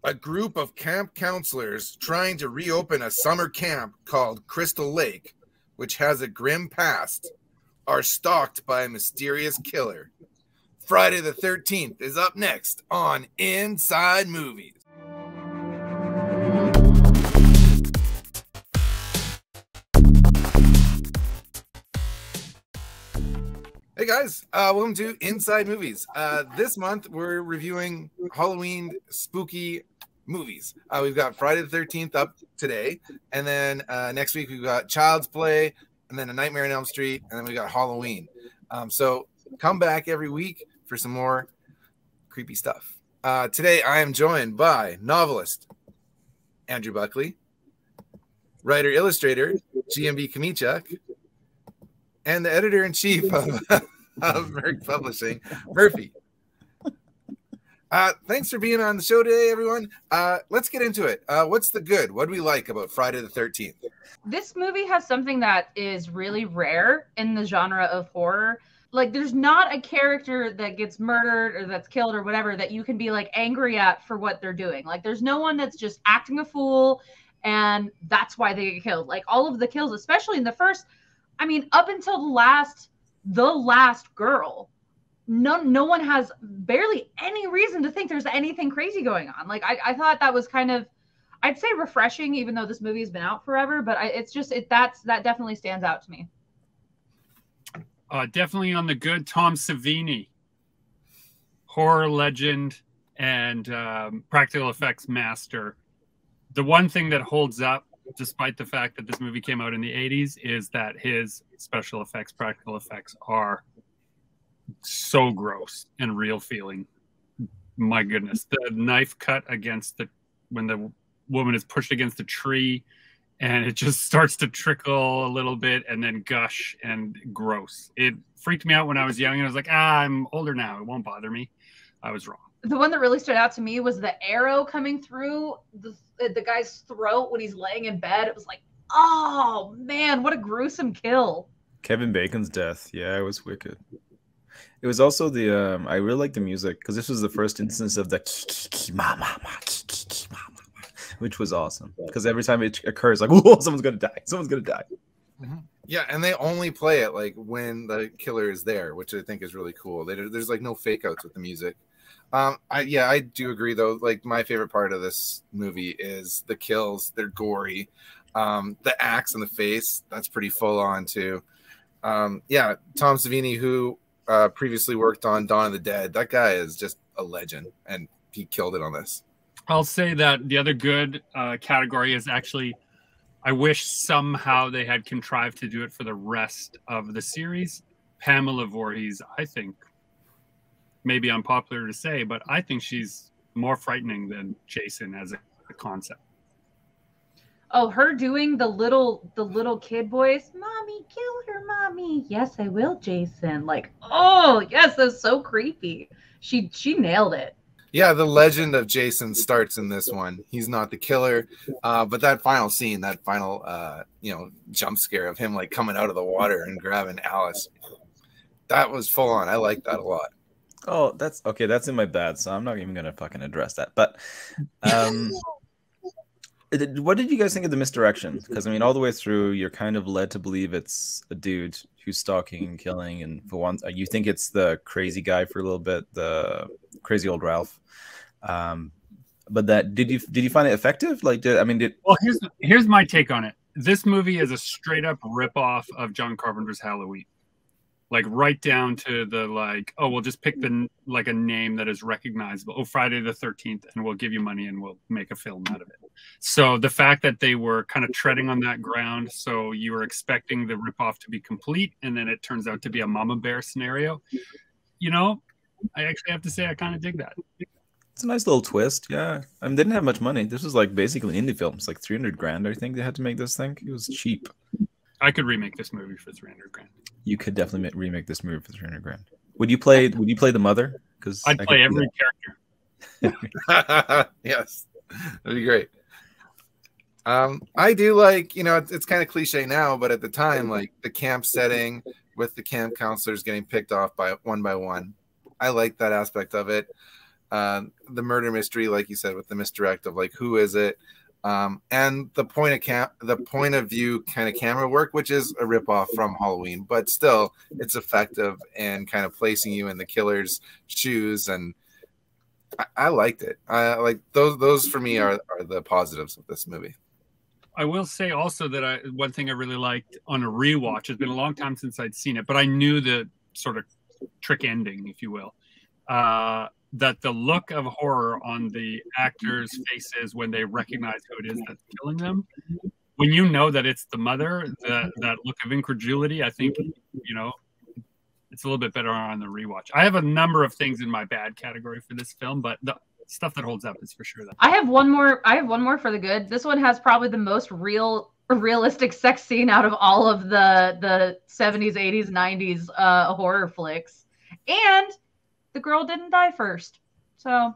A group of camp counselors trying to reopen a summer camp called Crystal Lake, which has a grim past, are stalked by a mysterious killer. Friday the 13th is up next on Inside Movies. Hey guys, welcome to Inside Movies. This month we're reviewing Halloween spooky movies. We've got Friday the 13th up today, and then next week we've got Child's Play, and then A Nightmare on Elm Street, and then we got Halloween. So come back every week for some more creepy stuff. Today I am joined by novelist Andrew Buckley, writer-illustrator GMB Kamichuk, and the editor-in-chief of Merc Publishing, Murphey. Thanks for being on the show today, everyone. Let's get into it. What's the good? What do we like about Friday the 13th? This movie has something that is really rare in the genre of horror. Like, there's not a character that gets murdered or that's killed or whatever that you can be, like, angry at for what they're doing. Like, there's no one that's just acting a fool, and that's why they get killed. Like, all of the kills, especially in the first... I mean, up until the last girl, no one has barely any reason to think there's anything crazy going on. Like, I thought that was kind of, I'd say refreshing, even though this movie has been out forever, but that definitely stands out to me. Definitely on the good, Tom Savini, horror legend and practical effects master. The one thing that holds up, despite the fact that this movie came out in the 80s, is that his special effects, practical effects are so gross and real feeling. My goodness. The knife cut against when the woman is pushed against a tree and it just starts to trickle a little bit and then gush and gross. It freaked me out when I was young and I was like, I'm older now. It won't bother me. I was wrong. The one that really stood out to me was the arrow coming through the guy's throat when he's laying in bed. It was like, oh man, what a gruesome kill. Kevin Bacon's death. Yeah, it was wicked. It was also the I really like the music because this was the first instance of the which was awesome because every time it occurs, like, whoa, someone's gonna die. Someone's gonna die. Mm-hmm. Yeah, and they only play it like when the killer is there, which I think is really cool. There's like no fake outs with the music. I do agree though. Like, my favorite part of this movie is the kills. They're gory. The axe in the face, that's pretty full on too. Tom Savini, who previously worked on Dawn of the Dead, that guy is just a legend, and he killed it on this. I'll say that the other good category is actually, I wish somehow they had contrived to do it for the rest of the series. Pamela Voorhees, I think, maybe unpopular to say, but I think she's more frightening than Jason as a concept. Oh, her doing the little kid voice, "Mommy, kill her, mommy." Yes, I will, Jason. Like, oh yes, that's so creepy. She nailed it. Yeah, the legend of Jason starts in this one. He's not the killer, but that final scene, that final jump scare of him like coming out of the water and grabbing Alice, that was full on. I like that a lot. Oh, that's okay. That's in my bad, so I'm not even gonna fucking address that. But what did you guys think of the misdirection? Because I mean, all the way through, you're kind of led to believe it's a dude who's stalking and killing, and for one, you think it's the crazy guy for a little bit, the crazy old Ralph. But that did you find it effective? Like, well, here's my take on it. This movie is a straight up ripoff of John Carpenter's Halloween. Like, right down to the, like, oh, we'll just pick a name that is recognizable. Oh, Friday the 13th, and we'll give you money and we'll make a film out of it. So the fact that they were kind of treading on that ground, so you were expecting the ripoff to be complete, and then it turns out to be a mama bear scenario. I actually have to say I kind of dig that. It's a nice little twist. Yeah, I mean, they didn't have much money. This was like basically an indie film. It's like $300,000, I think they had to make this thing. It was cheap. I could remake this movie for $300,000. You could definitely remake this movie for $300,000. Would you play the mother? Because I'd play every character. Yes, that'd be great. I do like, it's kind of cliche now, but at the time, like the camp setting with the camp counselors getting picked off by one. I like that aspect of it. the murder mystery, like you said, with the misdirect of like who is it, and the point of view kind of camera work, which is a ripoff from Halloween, but still it's effective and kind of placing you in the killer's shoes. And I liked it. Like those for me are the positives of this movie. I will say also that one thing I really liked on a rewatch, it's been a long time since I'd seen it, but I knew the sort of trick ending, if you will, that the look of horror on the actors' faces when they recognize who it is that's killing them, when you know that it's the mother, that look of incredulity, I think, you know, it's a little bit better on the rewatch. I have a number of things in my bad category for this film, but the stuff that holds up is for sure that. I have one more for the good. This one has probably the most realistic sex scene out of all of the 70s, 80s, 90s horror flicks. And the girl didn't die first. So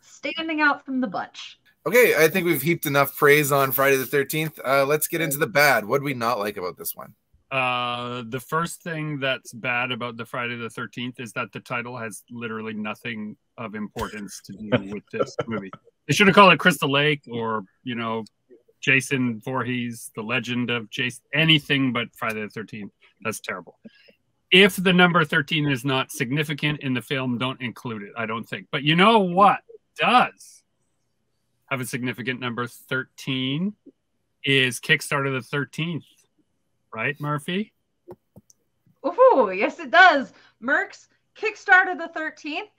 standing out from the bunch. Okay, I think we've heaped enough praise on Friday the 13th. Let's get into the bad. What did we not like about this one? The first thing that's bad about the Friday the 13th is that the title has literally nothing of importance to do with this movie. They should have called it Crystal Lake or, you know, Jason Voorhees, The Legend of Jason, anything but Friday the 13th. That's terrible. If the number 13 is not significant in the film, don't include it, I don't think. But you know what does have a significant number 13 is Kickstarter the 13th. Right, Murphy? Ooh, yes, it does. Merc's Kickstarter the 13th,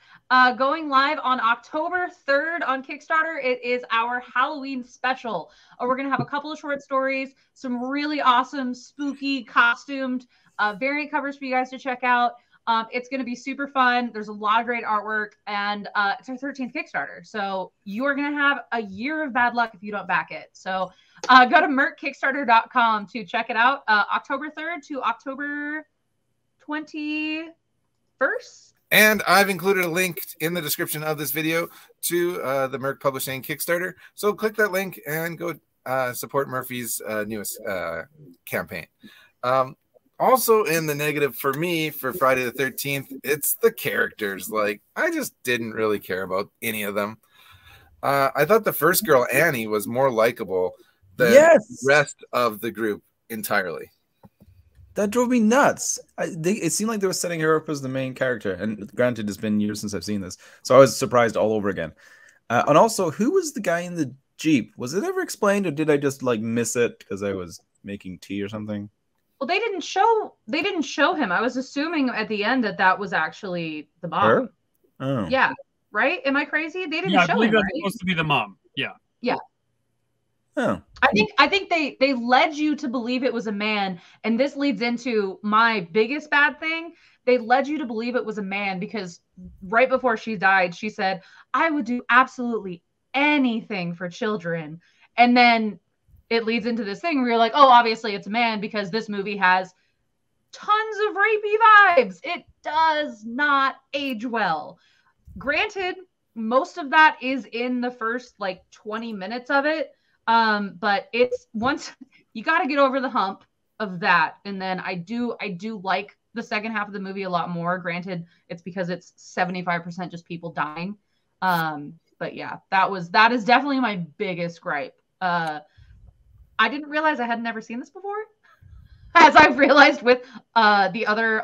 going live on October 3rd on Kickstarter. It is our Halloween special. We're going to have a couple of short stories, some really awesome, spooky, costumed variant covers for you guys to check out. It's going to be super fun. There's a lot of great artwork, and it's our 13th Kickstarter. So you are going to have a year of bad luck if you don't back it. So go to merckickstarter.com to check it out. October 3rd to October 21st. And I've included a link in the description of this video to the Merc Publishing Kickstarter. So click that link and go support Murphy's newest campaign. Also in the negative for me for Friday the 13th, it's the characters. Like, I just didn't really care about any of them. I thought the first girl, Annie, was more likable than the rest of the group entirely. That drove me nuts. It seemed like they were setting her up as the main character. And granted, it's been years since I've seen this, so I was surprised all over again. And also, who was the guy in the Jeep? Was it ever explained, or did I just like miss it because I was making tea or something? Well, they didn't show him. I was assuming at the end that was actually the mom. Her? Oh. Yeah. Right? Am I crazy? They didn't show him. I believe that's right? supposed to be the mom. Yeah. Yeah. Oh. I think they led you to believe it was a man, and this leads into my biggest bad thing. They led you to believe it was a man because right before she died, she said, "I would do absolutely anything for children." And then it leads into this thing where you're like, oh, obviously it's a man because this movie has tons of rapey vibes. It does not age well. Granted, most of that is in the first like 20 minutes of it. But it's once you got to get over the hump of that. And then I do like the second half of the movie a lot more. Granted, it's because it's 75% just people dying. But yeah, that is definitely my biggest gripe. I didn't realize I had never seen this before, as I've realized with the other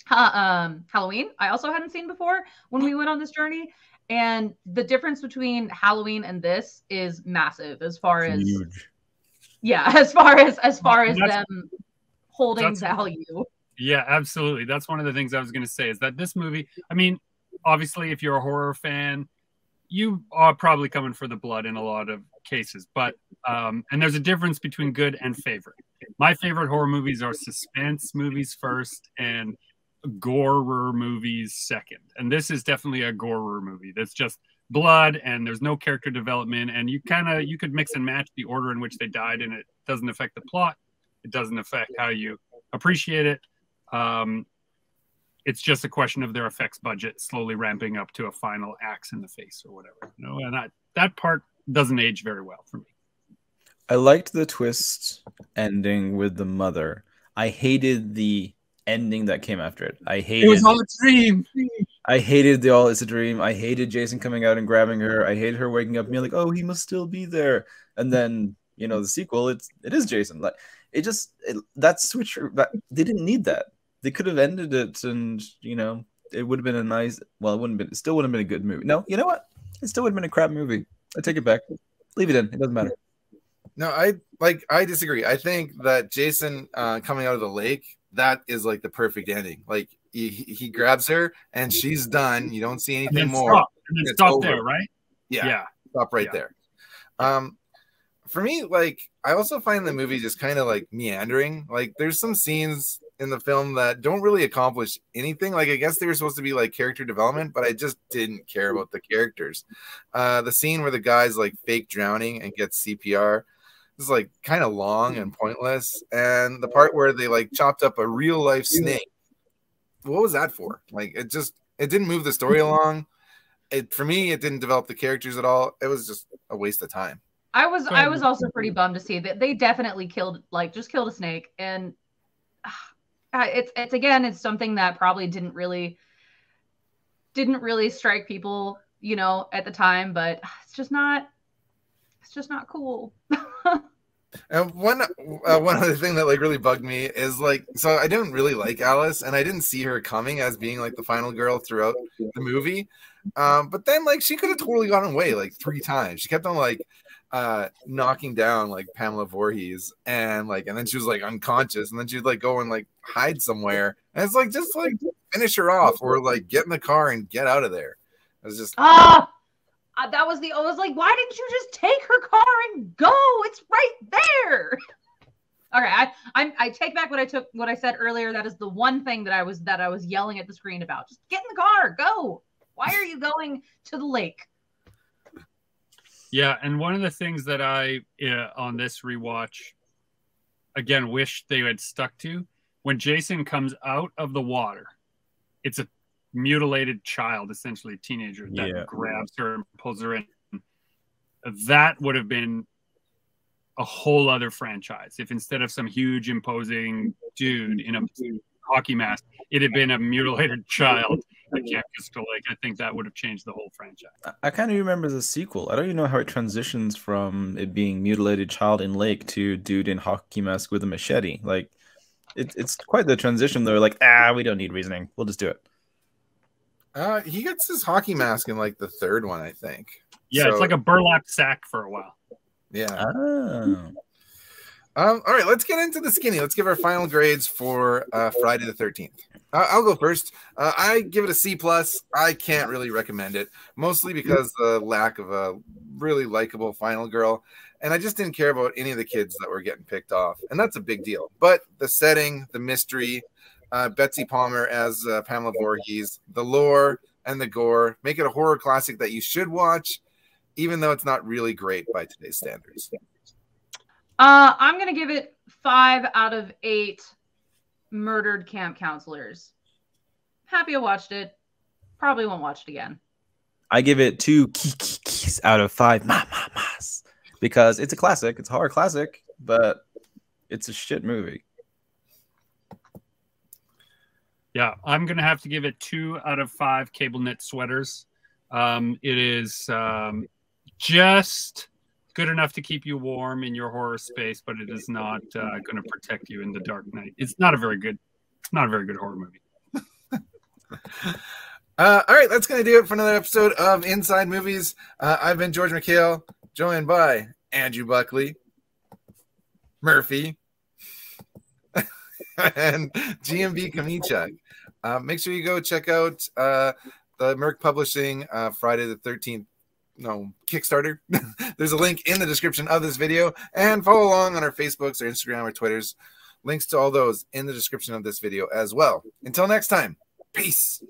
Halloween I also hadn't seen before when we went on this journey. And the difference between Halloween and this is massive as far as huge. Yeah, as far as them holding value. Yeah, absolutely. That's one of the things I was going to say is that this movie, I mean, obviously if you're a horror fan, you are probably coming for the blood in a lot of cases, but and there's a difference between good and favorite. My favorite horror movies are suspense movies first and gorer movies second, and this is definitely a gorer movie. That's just blood and there's no character development, and you could mix and match the order in which they died, and it doesn't affect the plot. It doesn't affect how you appreciate it. It's just a question of their effects budget slowly ramping up to a final axe in the face or whatever, you know, and that part doesn't age very well for me. I liked the twist ending with the mother. I hated the ending that came after it. I It hated was all a dream. I hated the all it's a dream. I hated Jason coming out and grabbing her. I hated her waking up and being like, oh, he must still be there. And then, you know, the sequel, it is Jason. Like that switch that they didn't need that. They could have ended it, and you know, it would have been a nice, well, it still wouldn't have been a good movie. No, you know what? It still would have been a crap movie. I take it back. Leave it in. It doesn't matter. No, I disagree. I think that Jason coming out of the lake, that is like the perfect ending. Like he grabs her and she's done. You don't see anything more. Stop there, right? Yeah. Stop right there. For me, like, I also find the movie just kind of like meandering. Like, there's some scenes in the film that don't really accomplish anything. Like, I guess they were supposed to be like character development, but I just didn't care about the characters. The scene where the guy's like fake drowning and gets CPR is like kind of long and pointless. And the part where they like chopped up a real life snake, what was that for? Like, it didn't move the story along. For me, it didn't develop the characters at all. It was just a waste of time. I was also pretty bummed to see that they definitely killed a snake, and it's something that probably didn't really strike people, you know, at the time, but it's just not cool. And one other thing that like really bugged me is like, so I didn't really like Alice, and I didn't see her coming as being like the final girl throughout the movie. But then like she could have totally gotten away like 3 times. She kept on like knocking down like Pamela Voorhees, and then she was like unconscious, and then she'd like go and like hide somewhere, and it's like just like finish her off or like get in the car and get out of there. It was just I was like, why didn't you just take her car and go? It's right there. All right, I take back what I said earlier. That is the one thing that I was yelling at the screen about. Just get in the car, go. Why are you going to the lake? Yeah, and one of the things that I on this rewatch again wish they had stuck to, when Jason comes out of the water, it's a mutilated child, essentially a teenager, that grabs her and pulls her in. That would have been a whole other franchise if instead of some huge imposing dude in a hockey mask, it had been a mutilated child that can't just lake. I think that would have changed the whole franchise. I kind of remember the sequel. I don't even know how it transitions from it being mutilated child in lake to dude in hockey mask with a machete. Like it's quite the transition. They're like, we don't need reasoning. We'll just do it. He gets his hockey mask in like the 3rd one, I think. Yeah, it's like a burlap sack for a while. Yeah. Oh. All right, let's get into the skinny. Let's give our final grades for Friday the 13th. I'll go first. I give it a C+. I can't really recommend it, mostly because the lack of a really likable final girl, and I just didn't care about any of the kids that were getting picked off, and that's a big deal. But the setting, the mystery, Betsy Palmer as Pamela Voorhees, the lore and the gore make it a horror classic that you should watch, even though it's not really great by today's standards. I'm going to give it 5 out of 8 murdered camp counselors. Happy I watched it. Probably won't watch it again. I give it 2 keys out of 5 mas because it's a classic. It's a horror classic, but it's a shit movie. Yeah, I'm going to have to give it 2 out of 5 cable knit sweaters. It is just good enough to keep you warm in your horror space, but it is not going to protect you in the dark night. It's not a very good horror movie. All right, that's going to do it for another episode of Inside Movies. I've been George Michail, joined by Andrew Buckley, Murphey, and GMB Kamichuk. Make sure you go check out the Merc Publishing Friday the 13th Kickstarter. There's a link in the description of this video, and follow along on our Facebooks or Instagram or Twitters. Links to all those in the description of this video as well. Until next time, peace.